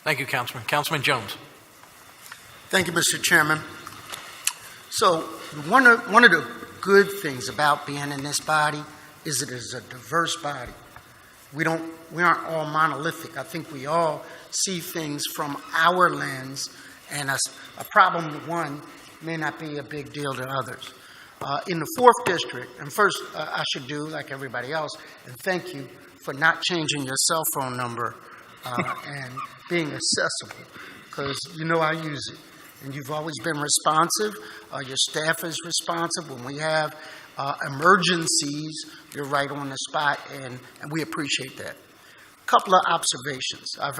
Thank you, Councilman. Councilman Jones. Thank you, Mr. Chairman. So one of the good things about being in this body is it is a diverse body. We aren't all monolithic. I think we all see things from our lens, and a problem to one may not be a big deal to others. In the 4th District, and first I should do, like everybody else, and thank you for not changing your cell phone number and being accessible, because you know I use it. And you've always been responsive. Your staff is responsive. When we have emergencies, you're right on the spot, and we appreciate that. A couple of observations. I've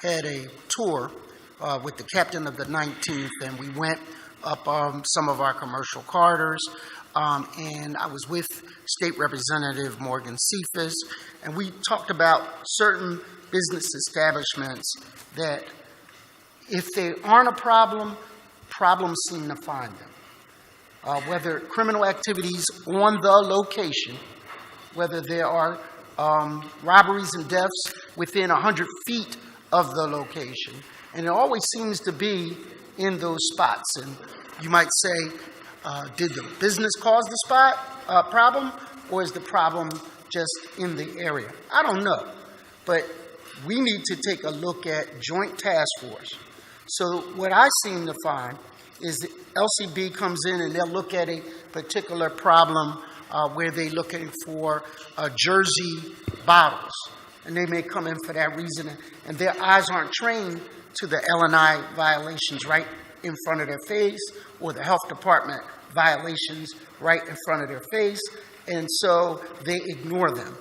had a tour with the captain of the 19th, and we went up some of our commercial corridors, and I was with State Representative Morgan Cephas, and we talked about certain business establishments that if they aren't a problem, problems seem to find them. Whether criminal activities on the location, whether there are robberies and deaths within 100 feet of the location, and it always seems to be in those spots. And you might say, did the business cause the problem, or is the problem just in the area? I don't know, but we need to take a look at joint task force. So what I seem to find is that LCB comes in and they'll look at a particular problem where they're looking for Jersey bottles, and they may come in for that reason, and their eyes aren't trained to the L&I violations right in front of their face, or the health department violations right in front of their face, and so they ignore them.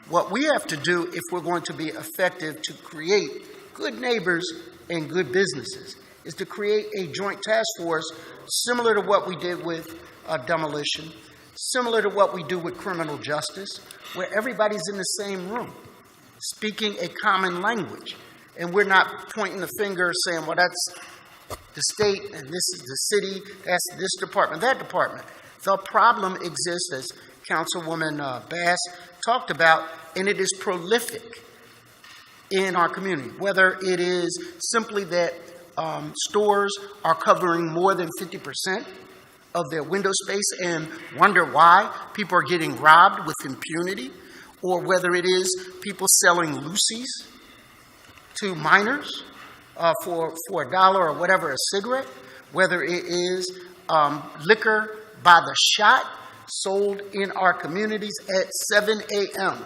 What we have to do if we're going to be effective to create good neighbors and good businesses is to create a joint task force similar to what we did with demolition, similar to what we do with criminal justice, where everybody's in the same room, speaking a common language. And we're not pointing the finger saying, well, that's the state and this is the city, that's this department, that department. The problem exists, as Councilwoman Bass talked about, and it is prolific in our community, whether it is simply that stores are covering more than 50% of their window space and wonder why people are getting robbed with impunity, or whether it is people selling loosies to minors for $1 or whatever a cigarette, whether it is liquor by the shot sold in our communities at 7 a.m.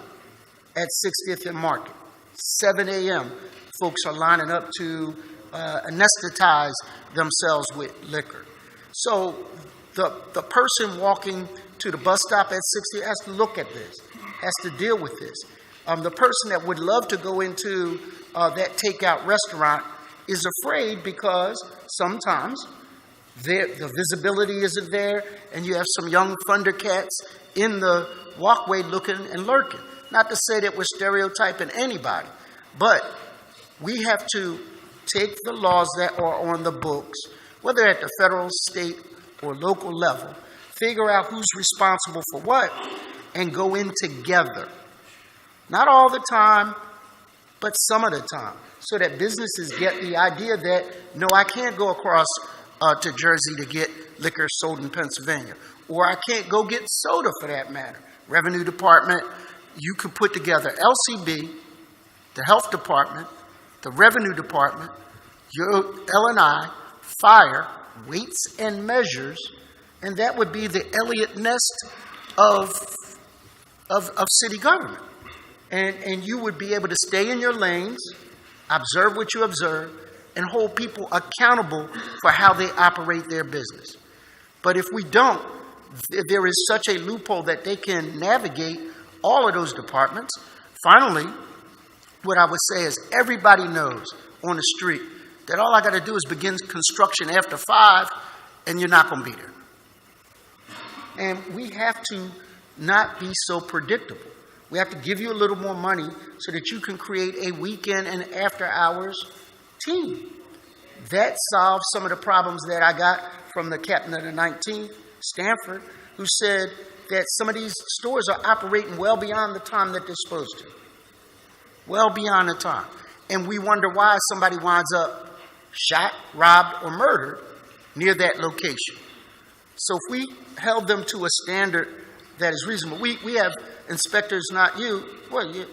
at 60th and Market. 7 a.m. folks are lining up to anesthetize themselves with liquor. So the person walking to the bus stop at 60 has to look at this, has to deal with this. The person that would love to go into that takeout restaurant is afraid because sometimes the visibility isn't there, and you have some young thundercats in the walkway looking and lurking. Not to say that we're stereotyping anybody, but we have to take the laws that are on the books, whether at the federal, state, or local level, figure out who's responsible for what, and go in together. Not all the time, but some of the time, so that businesses get the idea that, no, I can't go across to Jersey to get liquor sold in Pennsylvania, or I can't go get soda for that matter. Revenue Department, you could put together LCB, the Health Department, the Revenue Department, your L&I, Fire, Weights and Measures, and that would be the Elliott Nest of city government. And you would be able to stay in your lanes, observe what you observe, and hold people accountable for how they operate their business. But if we don't, there is such a loophole that they can navigate all of those departments. Finally, what I would say is everybody knows on the street that all I got to do is begin construction after 5, and you're not going to be there. And we have to not be so predictable. We have to give you a little more money so that you can create a weekend and after hours team. That solves some of the problems that I got from the captain of the 19th, Stanford, who said that some of these stores are operating well beyond the time that they're supposed to. Well beyond the time. and we wonder why somebody winds up shot, robbed, or murdered near that location. So if we held them to a standard that is reasonable, we have inspectors, not you,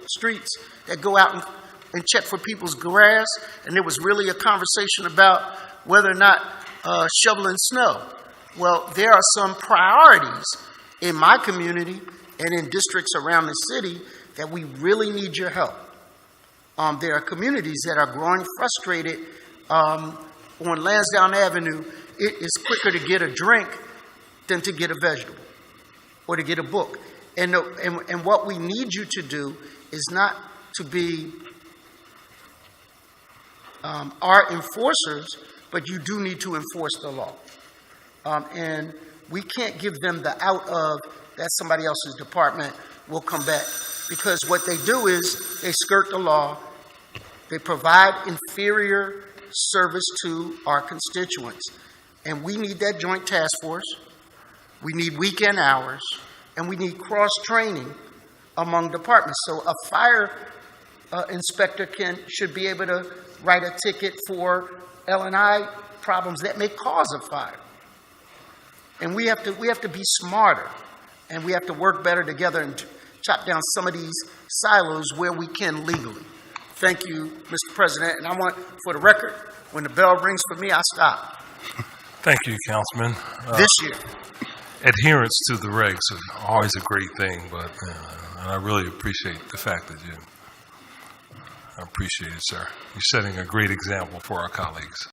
streets, that go out and check for people's grass, and there was really a conversation about whether or not shoveling snow. Well, there are some priorities in my community and in districts around the city that we really need your help. There are communities that are growing frustrated. On Lansdowne Avenue, it is quicker to get a drink than to get a vegetable or to get a book. And what we need you to do is not to be our enforcers, but you do need to enforce the law. And we can't give them the out of that's somebody else's department, we'll come back. Because what they do is they skirt the law, they provide inferior service to our constituents. And we need that joint task force, we need weekend hours, and we need cross-training among departments. So a fire inspector should be able to write a ticket for L&I problems that may cause a fire. And we have to be smarter, and we have to work better together and chop down some of these silos where we can legally. Thank you, Mr. President. And I want, for the record, when the bell rings for me, I stop. Thank you, Councilman. This year. Adherence to the regs is always a great thing, but and I really appreciate the fact that I appreciate it, sir. You're setting a great example for our colleagues.